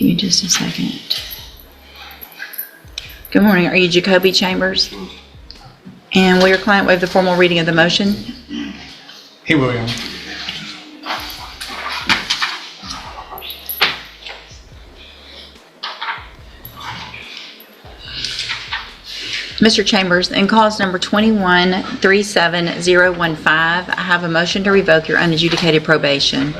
Give me just a second. Good morning. Are you Jacoby Chambers? And will your client waive the formal reading of the motion? He will, Your Honor. Mr. Chambers, in cause number 21-37015, I have a motion to revoke your unadjudicated probation.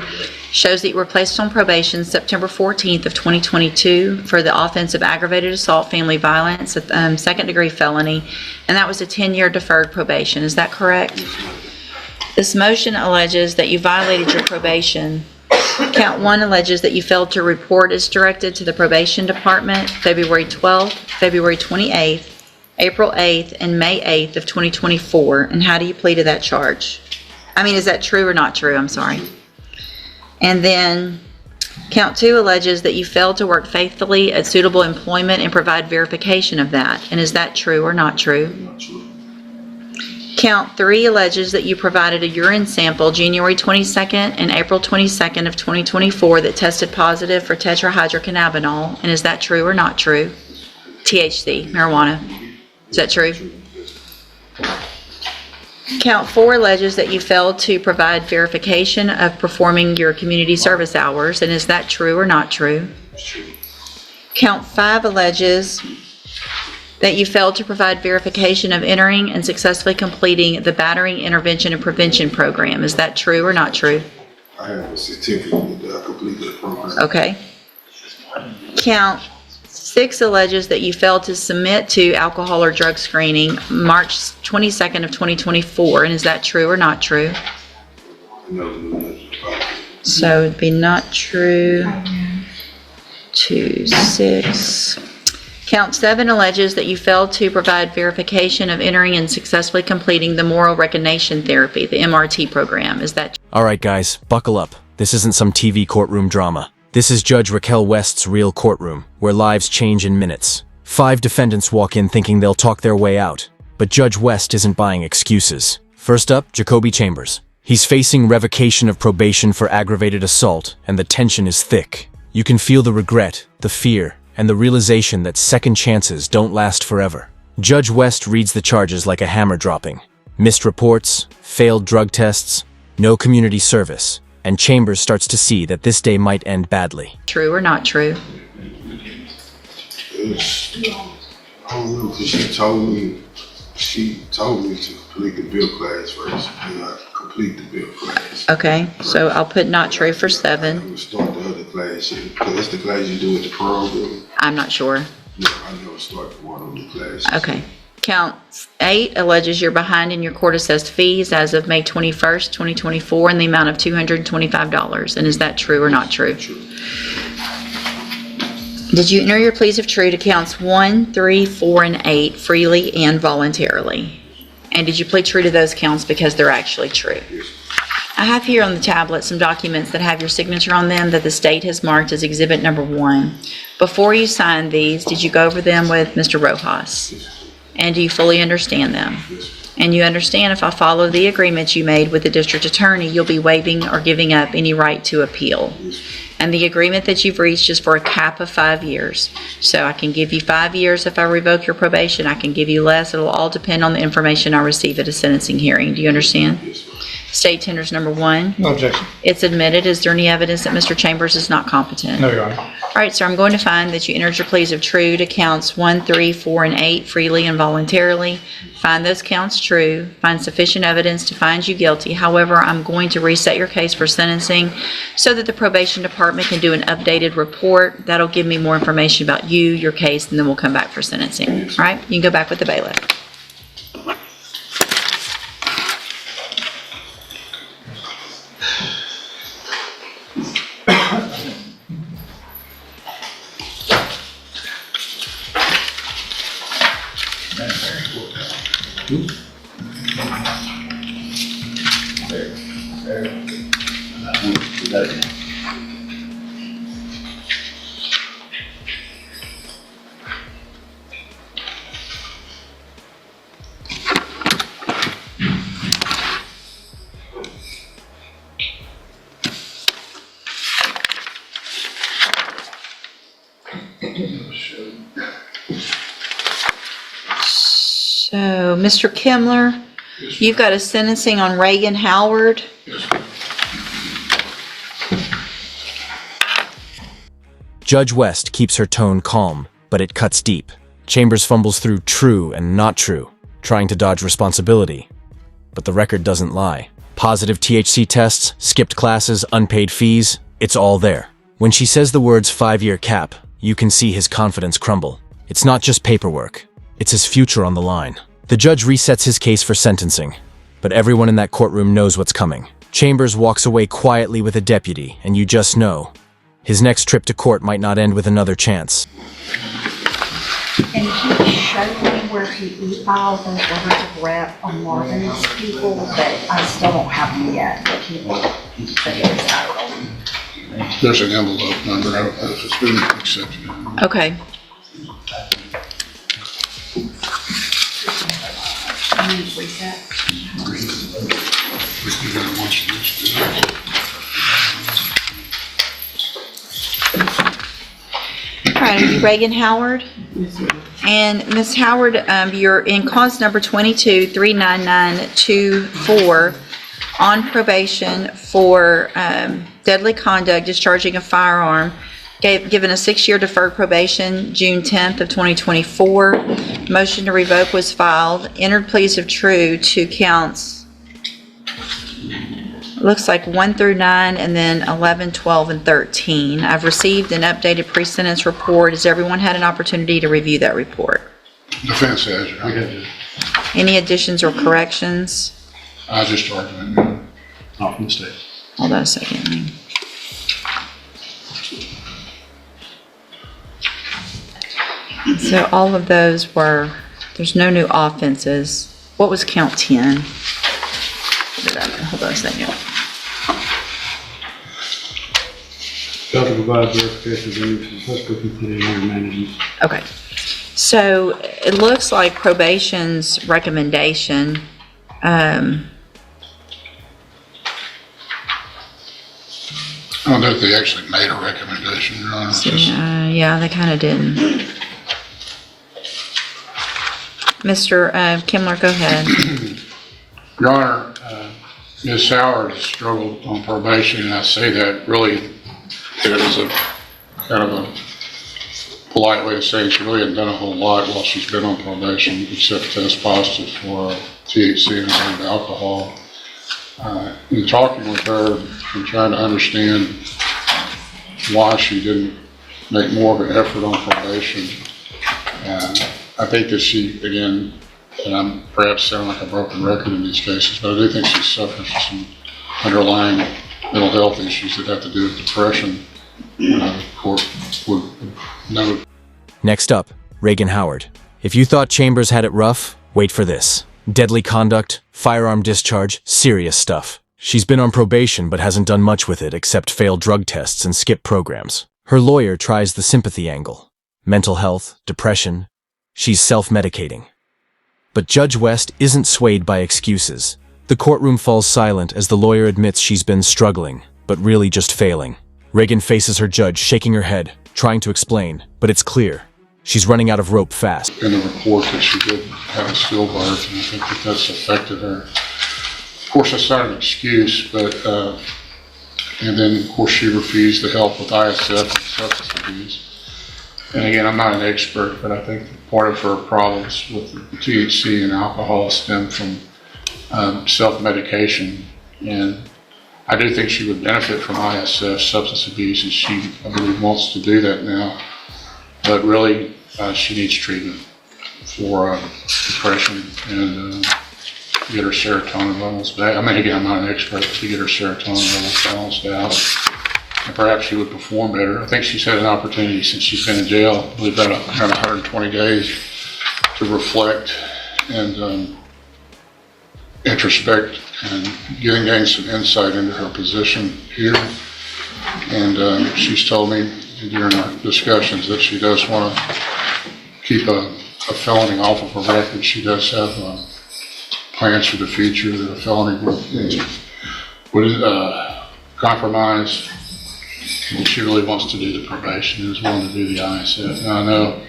Shows that you were placed on probation September 14th of 2022 for the offense of aggravated assault, family violence, second-degree felony, and that was a 10-year deferred probation. Is that correct? This motion alleges that you violated your probation. Count 1 alleges that you failed to report as directed to the probation department February 12th, February 28th, April 8th, and May 8th of 2024. And how do you plead to that charge? I mean, is that true or not true? I'm sorry. And then count 2 alleges that you failed to work faithfully at suitable employment and provide verification of that. And is that true or not true? Not true. Count 3 alleges that you provided a urine sample January 22nd and April 22nd of 2024 that tested positive for tetrahydrocannabinol. And is that true or not true? THC, marijuana. Is that true? Count 4 alleges that you failed to provide verification of performing your community service hours. And is that true or not true? True. Count 5 alleges that you failed to provide verification of entering and successfully completing the Battering Intervention and Prevention Program. Is that true or not true? I have a certificate that I completed the program. Okay. Count 6 alleges that you failed to submit to alcohol or drug screening March 22nd of 2024. And is that true or not true? I never knew nothing about it. So it'd be not true. 2, 6. Count 7 alleges that you failed to provide verification of entering and successfully completing the Moral Recognition Therapy, the MRT program. Is that All right, guys, buckle up. This isn't some TV courtroom drama. This is Judge Raquel West's real courtroom, where lives change in minutes. 5 defendants walk in thinking they'll talk their way out, but Judge West isn't buying excuses. First up, Jacoby Chambers. He's facing revocation of probation for aggravated assault, and the tension is thick. You can feel the regret, the fear, and the realization that second chances don't last forever. Judge West reads the charges like a hammer dropping. Missed reports, failed drug tests, no community service, and Chambers starts to see that this day might end badly. true or not true? I don't know, because she told me to complete the bill class first, and I complete the bill class. Okay, so I'll put not true for I'm 7. gonna start the other class, because that's the class you do at the program. I'm not sure. No, I never started one of the classes. Okay. Count 8 alleges you're behind in your court-assessed fees as of May 21st, 2024 in the amount of $225. And is that true or not true? True. Did you enter your pleas of true to counts 1, 3, 4, and 8 freely and voluntarily? And did you plead true to those counts because they're actually true? Yes. I have here on the tablet some documents that have your signature on them that the state has marked as exhibit number 1. Before you signed these, did you go over them with Mr. Rojas? Yes. And do you fully understand them? Yes. And you understand if I follow the agreements you made with the district attorney, you'll be waiving or giving up any right to appeal. Yes. And the agreement that you've reached is for a cap of 5 years. So I can give you 5 years if I revoke your probation. I can give you less. It'll all depend on the information I receive at a sentencing hearing. Do you understand? Yes. State tenders number 1. No objection. It's admitted. Is there any evidence that Mr. Chambers is not competent? No, Your Honor. All right, sir, I'm going to find that you entered your pleas of true to counts 1, 3, 4, and 8 freely and voluntarily. Find those counts true. Find sufficient evidence to find you guilty. However, I'm going to reset your case for sentencing so that the probation department can do an updated report. That'll give me more information about you, your case, and then we'll come back for sentencing. All right, you can go back with the bailiff. Mr. Kimler, you've got a sentencing on Reagan Howard. Judge West keeps her tone calm, but it cuts deep. Chambers fumbles through true and not true, trying to dodge responsibility. But the record doesn't lie. Positive THC tests, skipped classes, unpaid fees, it's all there. When she says the words 5-year cap, you can see his confidence crumble. It's not just paperwork, it's his future on the line. The judge resets his case for sentencing, but everyone in that courtroom knows what's coming. Chambers walks away quietly with a deputy, and you just know his next trip to court might not end with another chance. And he showed me where he filed those letters of rep on Marvin's people, but I still don't have them yet. But it was out. There's an envelope number, I don't know if it's been accepted. Okay. I need to reset. We can get it once we All right, are you Reagan Howard? And Ms. Howard, you're in cause number 22-39924 on probation for deadly conduct, discharging a firearm, given a 6-year deferred probation, June 10th of 2024. Motion to revoke was filed. Entered pleas of true to counts. Looks like 1 through 9, and then 11, 12, and 13. I've received an updated pre-sentence report. Has everyone had an opportunity to review that report? Defense has, right? Any additions or corrections? I just argument, no. Not from the state. Hold on a second. So all of those were, there's no new offenses. What was count 10? Hold on a second. Failed to provide verification of any successful completed anger management. Okay. So it looks like probation's recommendation, I don't know if they actually made a recommendation, Your Honor. yeah, they kind of didn't. Mr. Kimler, go ahead. Your Honor, Ms. Howard has struggled on probation, and I say that really, it was a kind of a polite way of saying she really hasn't done a whole lot while she's been on probation, except test positive for THC and alcohol. In talking with her and trying to understand why she didn't make more of an effort on probation, I think that she, again, and I'm perhaps sound like a broken record in these cases, but I do think she suffers from some underlying mental health issues that have to do with depression. The court would know. Next up, Reagan Howard. If you thought Chambers had it rough, wait for this. Deadly conduct, firearm discharge, serious stuff. She's been on probation but hasn't done much with it except fail drug tests and skip programs. Her lawyer tries the sympathy angle. Mental health, depression. She's self-medicating. But Judge West isn't swayed by excuses. The courtroom falls silent as the lawyer admits she's been struggling, but really just failing. Reagan faces her judge, shaking her head, trying to explain, but it's clear. She's running out of rope fast. In the report that she did have a stillbirth, and I think that that's affected her. Of course, that's not an excuse, but, and then, of course, she refused the help with ISF and substance abuse. And again, I'm not an expert, but I think part of her problems with the THC and alcohol stem from self-medication. And I do think she would benefit from ISF, substance abuse, and she, I believe, wants to do that now. But really, she needs treatment for depression and to get her serotonin levels back. I mean, again, I'm not an expert, but to get her serotonin levels balanced out. And perhaps she would perform better. I think she's had an opportunity since she's been in jail, I believe about 120 days, to reflect and introspect and gain some insight into her position here. And she's told me during our discussions that she does want to keep a felony off of her record. She does have plans for the future that a felony would compromise. And she really wants to do the probation and is willing to do the ISF. Now I know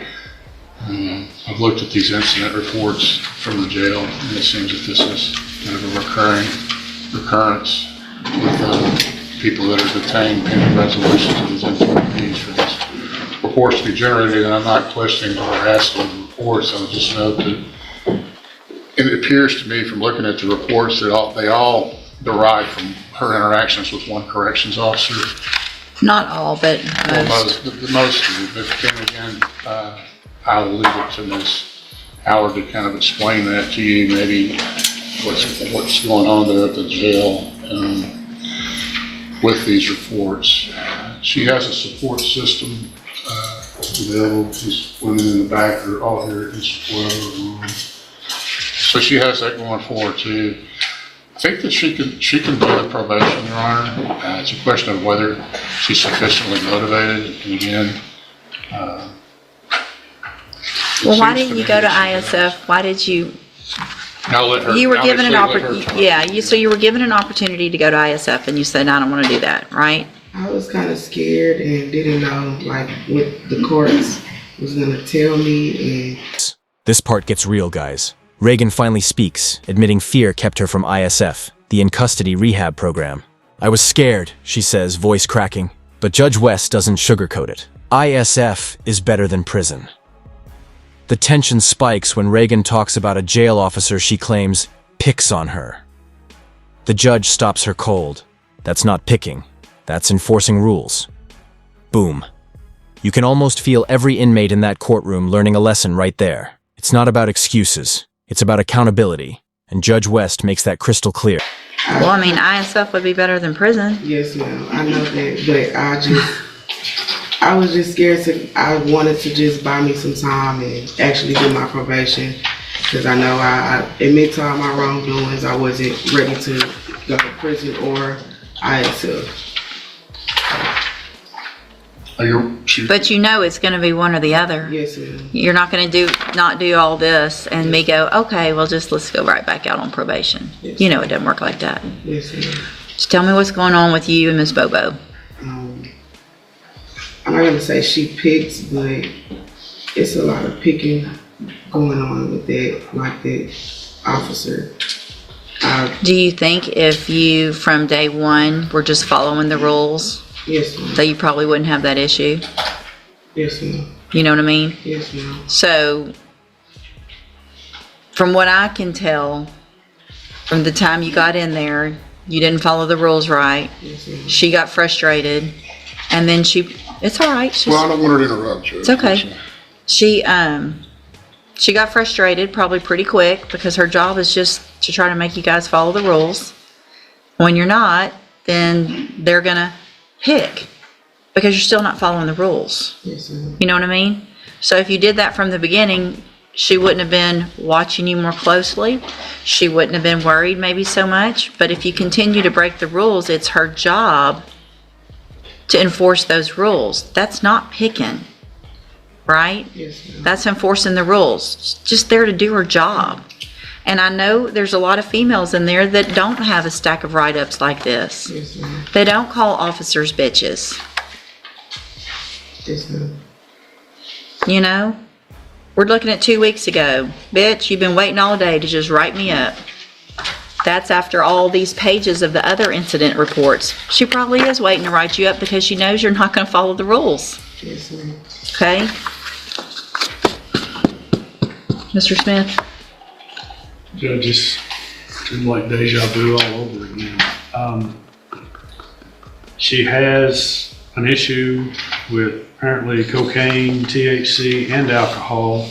I've looked at these incident reports from the jail, and it seems that this is kind of a recurrence with people that are detained pending resolutions of these NPPs for these reports to be generated. And I'm not questioning or asking the reports. I'll just note that it appears to me from looking at the reports that they all derive from her interactions with one corrections officer. Not all, but most. Most do, but then again, I'll leave it to Ms. Howard to kind of explain that to you, maybe what's going on there at the jail with these reports. She has a support system available. These women in the back are all here at this room. So she has that going for her too. I think that she can do the probation, Your Honor. It's a question of whether she's sufficiently motivated. And again, Well, why didn't you go to ISF? Why did you? I'll let her. You were given an opportunity. opportunity. So you were given an opportunity to go to ISF, and you said, "I don't want to do that." Right? I was kind of scared and didn't know like what the courts was gonna tell me. And This part gets real, guys. Reagan finally speaks, admitting fear kept her from ISF, the in-custody rehab program. "I was scared," she says, voice cracking. But Judge West doesn't sugarcoat it. ISF is better than prison. The tension spikes when Reagan talks about a jail officer she claims picks on her. The judge stops her cold. That's not picking. That's enforcing rules. Boom. You can almost feel every inmate in that courtroom learning a lesson right there. It's not about excuses. It's about accountability. And Judge West makes that crystal clear. Well, I mean, ISF would be better than prison. yes, ma'am, I know that, but I was just scared I wanted to just buy me some time and actually do my probation because I know I admit to all my wrongdoings. I wasn't ready to go to prison or ISF. But you know it's going to be one or the other. Yes, ma'am. You're not going to not do all this and me go, okay, well, let's go right back out on probation. Yes. You know it doesn't work like that. Yes, ma'am. Just tell me what's going on with you and Miss Bobo. I'm not gonna say she picks, but it's a lot of picking going on with that officer. Do you think if you, from day one, were just following the rules, Yes, ma'am. that you probably wouldn't have that issue? Yes, ma'am. You know what I mean? Yes, ma'am. So, from what I can tell, from the time you got in there, you didn't follow the rules right. Yes, ma'am. She got frustrated, and then it's all right. Well, I don't want her to interrupt you. It's okay. She got frustrated probably pretty quick because her job is just to try to make you guys follow the rules. When you're not, then they're gonna pick because you're still not following the rules. Yes, ma'am. You know what I mean? So if you did that from the beginning, she wouldn't have been watching you more closely. She wouldn't have been worried maybe so much. But if you continue to break the rules, it's her job to enforce those rules. That's not picking, right? Yes, ma'am. That's enforcing the rules. She's just there to do her job. And I know there's a lot of females in there that don't have a stack of write-ups like this. Yes, ma'am. They don't call officers bitches. Yes, ma'am. You know? We're looking at 2 weeks ago. Bitch, you've been waiting all day to just write me up. That's after all these pages of the other incident reports. She probably is waiting to write you up because she knows you're not going to follow the rules. Yes, ma'am. Okay? Mr. Smith? Judge, it's seems like deja vu all over again. She has an issue with apparently cocaine, THC, and alcohol.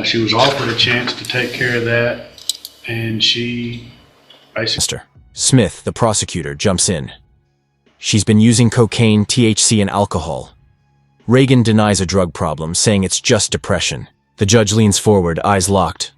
She was offered a chance to take care of that, and she basically... Mr. Smith, the prosecutor, jumps in. She's been using cocaine, THC, and alcohol. Reagan denies a drug problem, saying it's just depression. The judge leans forward, eyes locked.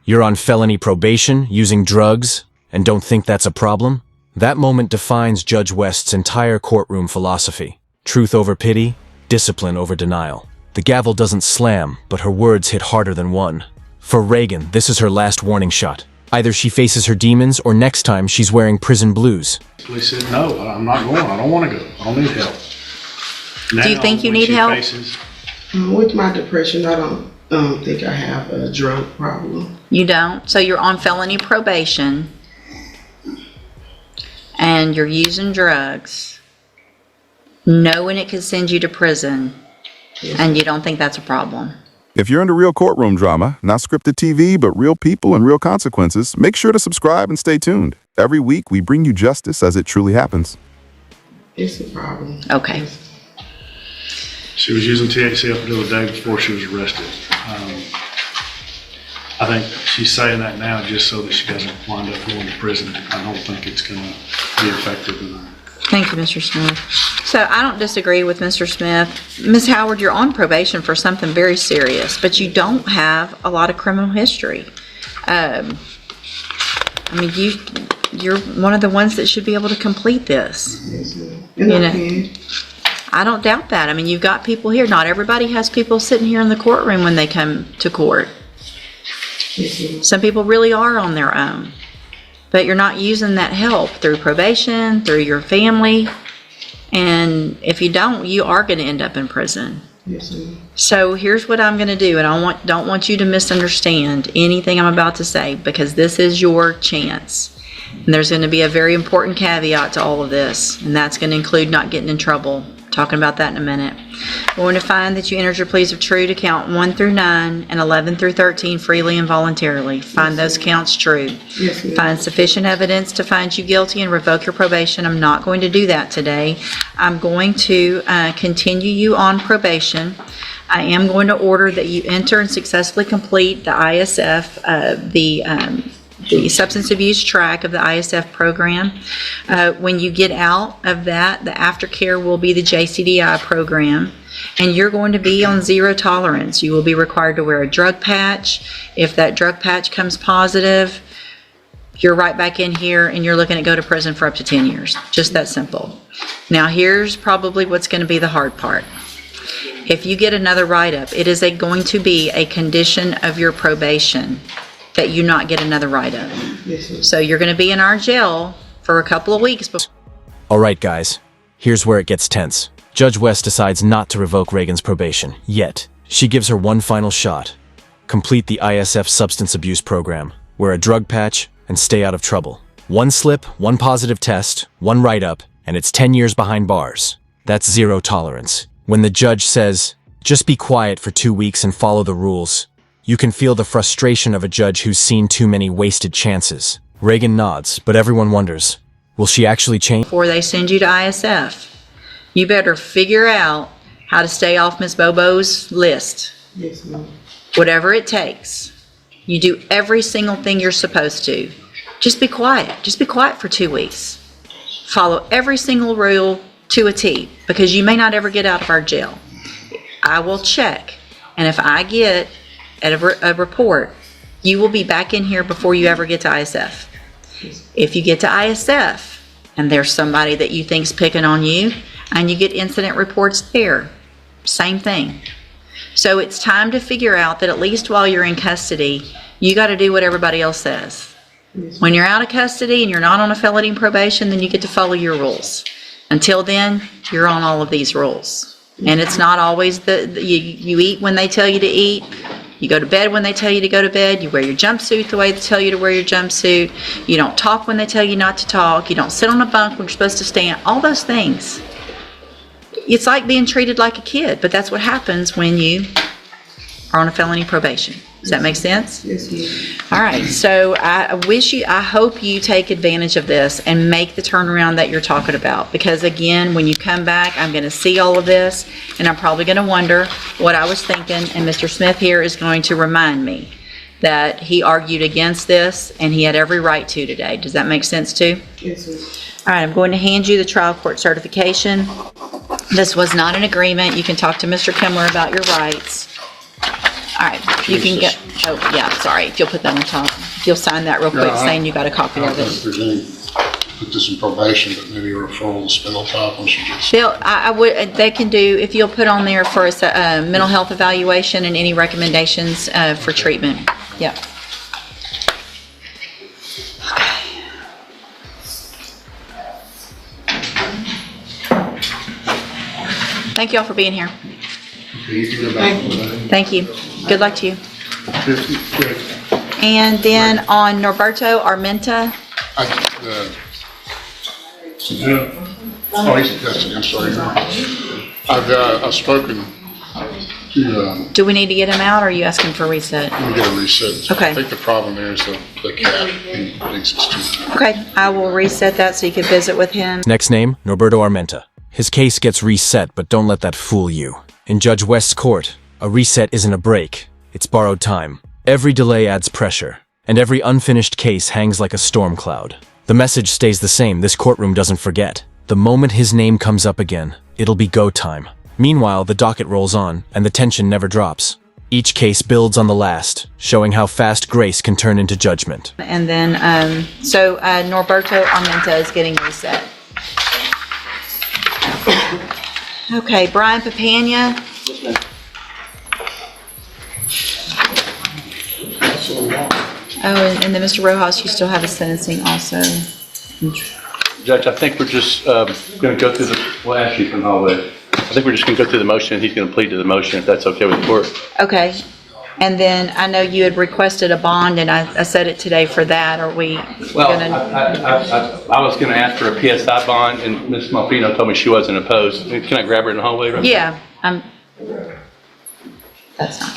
You're on felony probation, using drugs, and don't think that's a problem? That moment defines Judge West's entire courtroom philosophy. Truth over pity, discipline over denial. The gavel doesn't slam, but her words hit harder than one. For Reagan, this is her last warning shot. Either she faces her demons, or next time she's wearing prison blues. He said, no, I'm not going. I don't want to go. I don't need help. Do you think you need help? With my depression, I don't think I have a drug problem. You don't? So you're on felony probation and you're using drugs, knowing it could send you to prison, and you don't think that's a problem? If you're into real courtroom drama, not scripted TV, but real people and real consequences, make sure to subscribe and stay tuned. Every week, we bring you justice as it truly happens. It's a problem. Okay. She was using THC up until the day before she was arrested. I think she's saying that now just so that she doesn't wind up going to prison. I don't think it's going to be effective in her. Thank you, Mr. Smith. So I don't disagree with Mr. Smith. Ms. Howard, you're on probation for something very serious, but you don't have a lot of criminal history. I mean, you're one of the ones that should be able to complete this. Yes, ma'am. And I can. I don't doubt that. I mean, you've got people here. Not everybody has people sitting here in the courtroom when they come to court. Yes, ma'am. Some people really are on their own. But you're not using that help through probation, through your family. And if you don't, you are going to end up in prison. Yes, ma'am. So here's what I'm going to do, and I don't want you to misunderstand anything I'm about to say, because this is your chance. And there's going to be a very important caveat to all of this, and that's going to include not getting in trouble. Talking about that in a minute. We're going to find that you entered your pleas of true to count 1 through 9 and 11 through 13 freely and voluntarily. Find those counts true. Yes, ma'am. Find sufficient evidence to find you guilty and revoke your probation. I'm not going to do that today. I'm going to continue you on probation. I am going to order that you enter and successfully complete the ISF, the substance abuse track of the ISF program. When you get out of that, the aftercare will be the JCDI program, and you're going to be on zero tolerance. You will be required to wear a drug patch. If that drug patch comes positive, you're right back in here and you're looking to go to prison for up to 10 years. Just that simple. Now here's probably what's going to be the hard part. If you get another write-up, it is going to be a condition of your probation that you not get another write-up. Yes, ma'am. So you're going to be in our jail for a couple of weeks before. All right, guys. Here's where it gets tense. Judge West decides not to revoke Reagan's probation, yet. She gives her one final shot. Complete the ISF substance abuse program, wear a drug patch, and stay out of trouble. One slip, one positive test, one write-up, and it's 10 years behind bars. That's zero tolerance. When the judge says, just be quiet for 2 weeks and follow the rules, you can feel the frustration of a judge who's seen too many wasted chances. Reagan nods, but everyone wonders, will she actually change? Before they send you to ISF, you better figure out how to stay off Miss Bobo's list. Yes, ma'am. Whatever it takes. You do every single thing you're supposed to. Just be quiet. Just be quiet for 2 weeks. Follow every single rule to a T, because you may not ever get out of our jail. I will check, and if I get a report, you will be back in here before you ever get to ISF. If you get to ISF and there's somebody that you think's picking on you and you get incident reports there, same thing. So it's time to figure out that at least while you're in custody, you got to do what everybody else says. When you're out of custody and you're not on a felony probation, then you get to follow your rules. Until then, you're on all of these rules. And it's not always you eat when they tell you to eat. You go to bed when they tell you to go to bed. You wear your jumpsuit the way they tell you to wear your jumpsuit. You don't talk when they tell you not to talk. You don't sit on a bunk when you're supposed to stand. All those things. It's like being treated like a kid, but that's what happens when you are on a felony probation. Does that make sense? Yes, ma'am. All right, so I hope you take advantage of this and make the turnaround that you're talking about. Because again, when you come back, I'm going to see all of this, and I'm probably going to wonder what I was thinking. And Mr. Smith here is going to remind me that he argued against this, and he had every right to today. Does that make sense too? Yes, ma'am. All right, I'm going to hand you the trial court certification. This was not an agreement. You can talk to Mr. Kimler about your rights. All right, you can get, oh, yeah, sorry, if you'll put that on top. If you'll sign that real quick, Yeah, saying you got a copy I don't of think it. there's any, put this in probation, but maybe a referral to Spindle Top when she gets. I would, they can do, if you'll put on there for a mental health evaluation and any recommendations for treatment. Yep. Thank you all for being here. Thank you. Thank you. Good luck to you. And then on Norberto Armenta, He's testing, I'm sorry. I've spoken to, do we need to get him out, or are you asking for a reset? let me get a reset. Okay. I think the problem there is the cat, he thinks it's too. Okay, I will reset that so you can visit with him. Next name, Norberto Armenta. His case gets reset, but don't let that fool you. In Judge West's court, a reset isn't a break. It's borrowed time. Every delay adds pressure, and every unfinished case hangs like a storm cloud. The message stays the same. This courtroom doesn't forget. The moment his name comes up again, it'll be go time. Meanwhile, the docket rolls on, and the tension never drops. Each case builds on the last, showing how fast grace can turn into judgment. And then, Norberto Armenta is getting reset. Okay, Brian Papania. Oh, and then Mr. Rojas, you still have a sentencing also. Judge, I think we're just going to go through we'll ask you from the hallway. I think we're just going to go through the motion, and he's going to plead to the motion, if that's okay with the court. Okay. And then I know you had requested a bond, and I said it today for that. Are we Well, gonna? I was going to ask for a PSI bond, and Ms. Malfino told me she wasn't opposed. Can I grab her in the hallway? Right Yeah, that's not.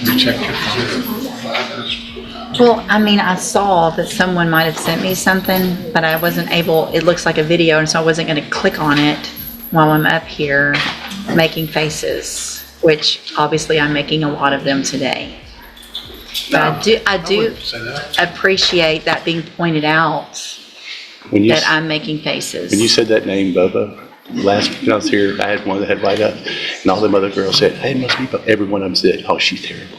You checked your phone. Well, I mean, I saw that someone might have sent me something, but I wasn't able, it looks like a video, and so I wasn't going to click on it while I'm up here making faces, which obviously I'm making a lot of them today. But I do appreciate that being pointed out, When you, that I'm making faces. when you said that name, Bobo, last week when I was here, I had one that had light up, and all them other girls said, hey, it must be Bobo. Every one of them said, oh, she's terrible.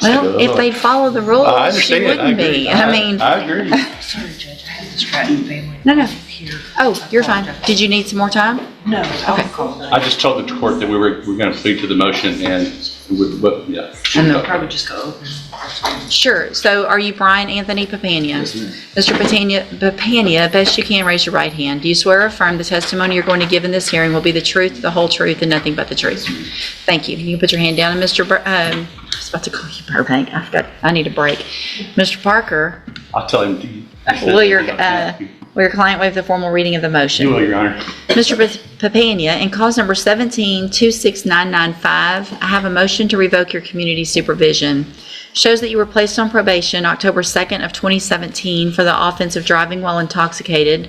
Well, if they follow the rules, I she understand. wouldn't be. I mean, I agree. Sorry, Judge, I had this Stratton family. No. Here. Oh, you're fine. Did you need some more time? No, Okay. I'll call them. I just told the court that we were going to plead to the motion, and but yeah. And they'll probably just go open. Sure. So are you Brian Anthony Papania? Mr. Papania, best you can, raise your right hand. Do you swear or affirm the testimony you're going to give in this hearing will be the truth, the whole truth, and nothing but the truth? Thank you. You can put your hand down. And Mr. I was about to call you Burbank. I need a break. Mr. Parker, I'll tell him. will your client waive the formal reading of the motion? You will, Your Honor. Mr. Papania, in cause number 17-26995, I have a motion to revoke your community supervision. Shows that you were placed on probation October 2nd of 2017 for the offense of driving while intoxicated.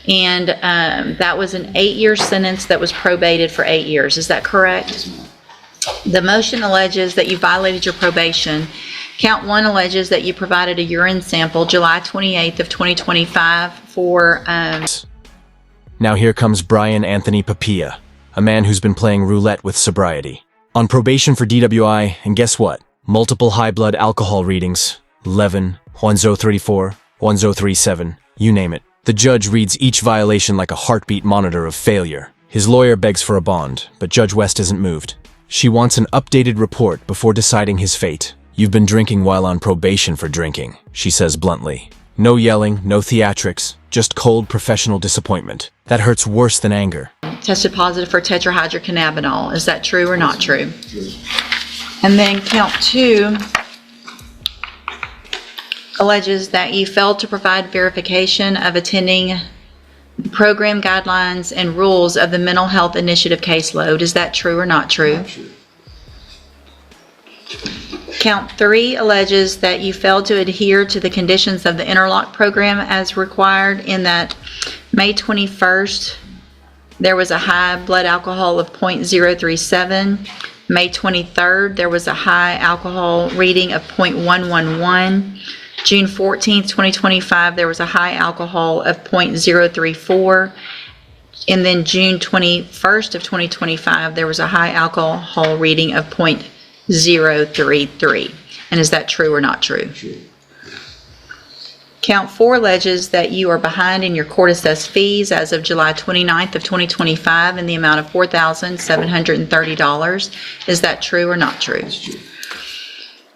And that was an 8-year sentence that was probated for 8 years. Is that correct? The motion alleges that you violated your probation. Count 1 alleges that you provided a urine sample July 28th of 2025 for... Now here comes Brian Anthony Papia, a man who's been playing roulette with sobriety. On probation for DWI, and guess what? Multiple high blood alcohol readings, 11, 1034, 1037, you name it. The judge reads each violation like a heartbeat monitor of failure. His lawyer begs for a bond, but Judge West isn't moved. She wants an updated report before deciding his fate. You've been drinking while on probation for drinking, she says bluntly. No yelling, no theatrics, just cold professional disappointment. That hurts worse than anger. Tested positive for tetrahydrocannabinol. Is that true or not true? And then count 2 alleges that you failed to provide verification of attending program guidelines and rules of the mental health initiative caseload. Is that true or not true? Count 3 alleges that you failed to adhere to the conditions of the interlock program as required, in that May 21st, there was a high blood alcohol of 0.037. May 23rd, there was a high alcohol reading of 0.111. June 14th, 2025, there was a high alcohol of 0.034. And then June 21st of 2025, there was a high alcohol reading of 0.033. And is that true or not true? True. Count 4 alleges that you are behind in your court-assessed fees as of July 29th of 2025 in the amount of $4,730. Is that true or not true? That's true.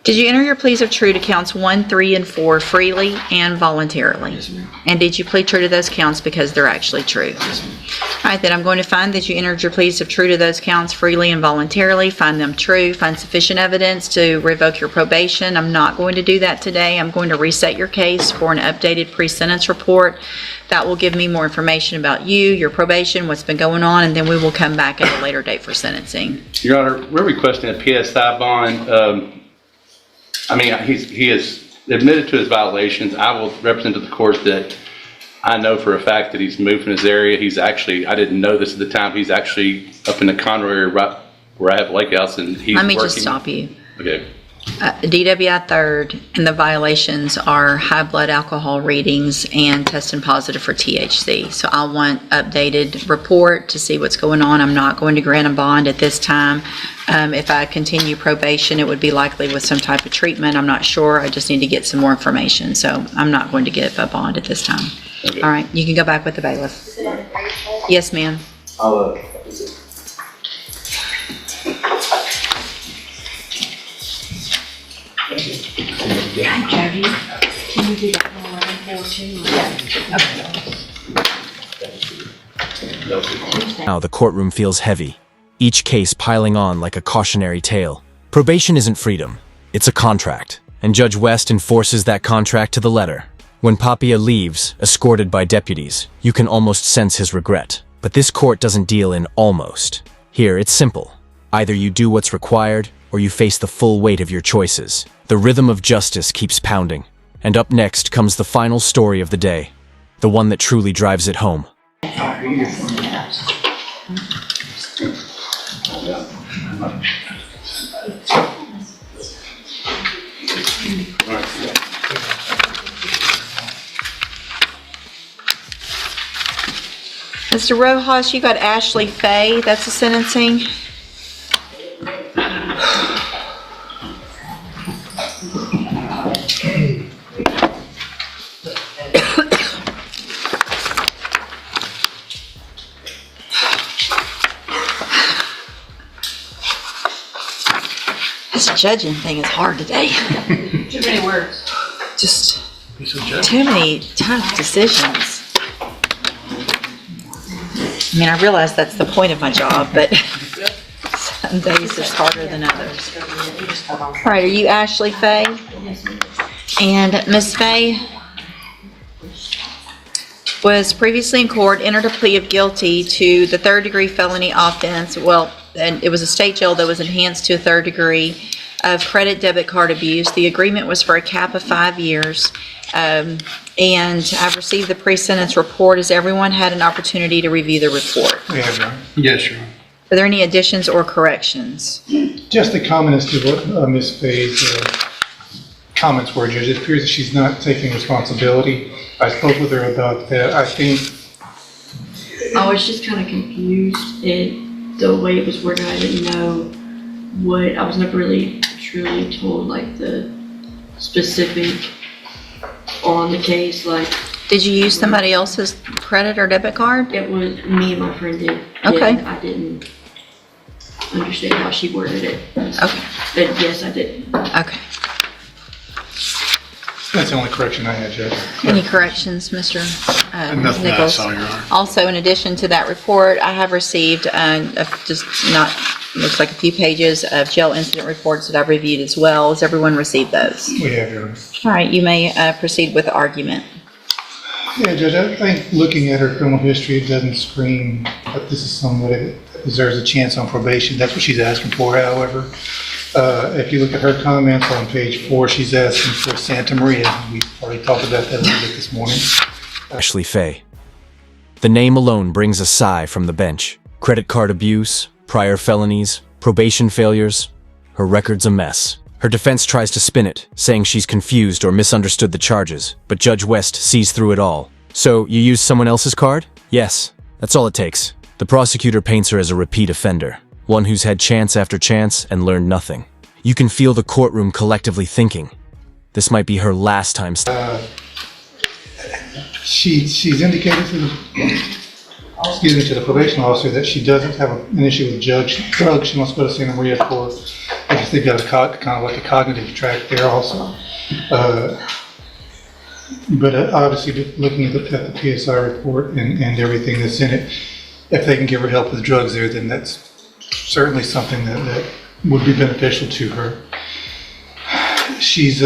Did you enter your pleas of true to counts 1, 3, and 4 freely and voluntarily? Yes, ma'am. And did you plead true to those counts because they're actually true? Yes, ma'am. All right, then I'm going to find that you entered your pleas of true to those counts freely and voluntarily, find them true, find sufficient evidence to revoke your probation. I'm not going to do that today. I'm going to reset your case for an updated pre-sentence report. That will give me more information about you, your probation, what's been going on, and then we will come back at a later date for sentencing. Your Honor, we're requesting a PSI bond. He has admitted to his violations. I will represent to the court that I know for a fact that he's moved from his area. He's actually, I didn't know this at the time, he's actually up in the Conroe area right where I have Lake House, and he's Let working. me just stop you. Okay. DWI third, and the violations are high blood alcohol readings and testing positive for THC. So I want updated report to see what's going on. I'm not going to grant a bond at this time. If I continue probation, it would be likely with some type of treatment. I'm not sure. I just need to get some more information. So I'm not going to get a bond at this time. Okay. All right, you can go back with the bailiff. Yes, ma'am. Hey, Jody, can you do that one 11 too? Now the courtroom feels heavy, each case piling on like a cautionary tale. Probation isn't freedom, it's a contract, and Judge West enforces that contract to the letter. When Papia leaves, escorted by deputies, you can almost sense his regret. But this court doesn't deal in almost. Here, it's simple. Either you do what's required, or you face the full weight of your choices. The rhythm of justice keeps pounding. And up next comes the final story of the day, the one that truly drives it home. Mr. Rojas, you got Ashley Faye. That's the sentencing. This judging thing is hard today. Too many words. Just too many tough decisions. I mean, I realize that's the point of my job, but some days it's harder than others. All right, are you Ashley Faye? And Ms. Faye was previously in court, entered a plea of guilty to the third-degree felony offense. Well, and it was a state jail that was enhanced to a third degree of credit debit card abuse. The agreement was for a cap of 5 years. And I've received the pre-sentence report. Has everyone had an opportunity to review the report? We have, Your Honor. Yes, Your Honor. Are there any additions or corrections? Just a comment as to what Ms. Faye's comments were, Judge. It appears that she's not taking responsibility. I spoke with her about that. I think I was just kind of confused the way it was worded. I didn't know I was never really truly told like the specific on the case. Like, Did you use somebody else's credit or debit card? it was me and my friend did. Okay. And I didn't understand how she worded it. Okay, But yes, I did. okay. that's the only correction I had, Judge. Any corrections, Mr. Nothing I Nichols? saw, Your Honor. Also, in addition to that report, I have received looks like a few pages of jail incident reports that I've reviewed as well. Has everyone received those? We have, Your Honor. All right, you may proceed with the argument. Yeah, Judge, I think looking at her criminal history, it doesn't scream that this is somebody that deserves a chance on probation. That's what she's asking for, however. If you look at her comments on page 4, she's asking for Santa Maria. We've already talked about that a little bit this morning. Ashley Faye. The name alone brings a sigh from the bench. Credit card abuse, prior felonies, probation failures. Her record's a mess. Her defense tries to spin it, saying she's confused or misunderstood the charges, but Judge West sees through it all. So, you used someone else's card? Yes, that's all it takes. The prosecutor paints her as a repeat offender, one who's had chance after chance and learned nothing. You can feel the courtroom collectively thinking, this might be her last time. She's indicated to the probation officer that she doesn't have an issue with drugs. She wants to go to Santa Maria for I guess they've got kind of like a cognitive track there also. But obviously, looking at the PSI report and everything that's in it, if they can give her help with drugs there, then that's certainly something that would be beneficial to her. She's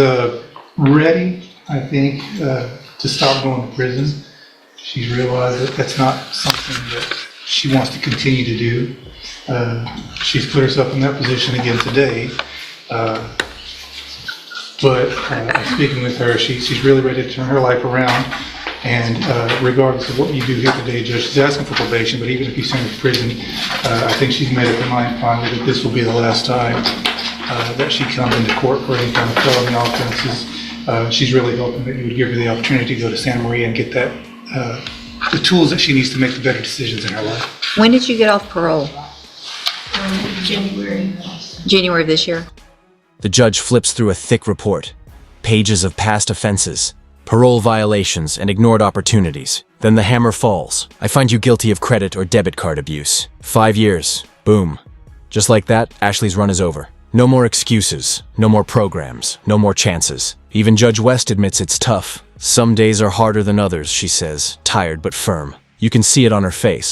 ready, I think, to stop going to prison. She's realized that that's not something that she wants to continue to do. She's put herself in that position again today. But speaking with her, she's really ready to turn her life around. And regardless of what you do here today, Judge, she's asking for probation, but even if you send her to prison, I think she's made up her mind finally that this will be the last time that she comes into court for any kind of felony offenses. She's really hoping that you would give her the opportunity to go to Santa Maria and get that the tools that she needs to make the better decisions in her life. When did you get off parole? January. January of this year? The judge flips through a thick report. Pages of past offenses, parole violations, and ignored opportunities. Then the hammer falls. I find you guilty of credit or debit card abuse. 5 years. Boom. Just like that, Ashley's run is over. No more excuses, no more programs, no more chances. Even Judge West admits it's tough. Some days are harder than others, she says, tired but firm. You can see it on her face.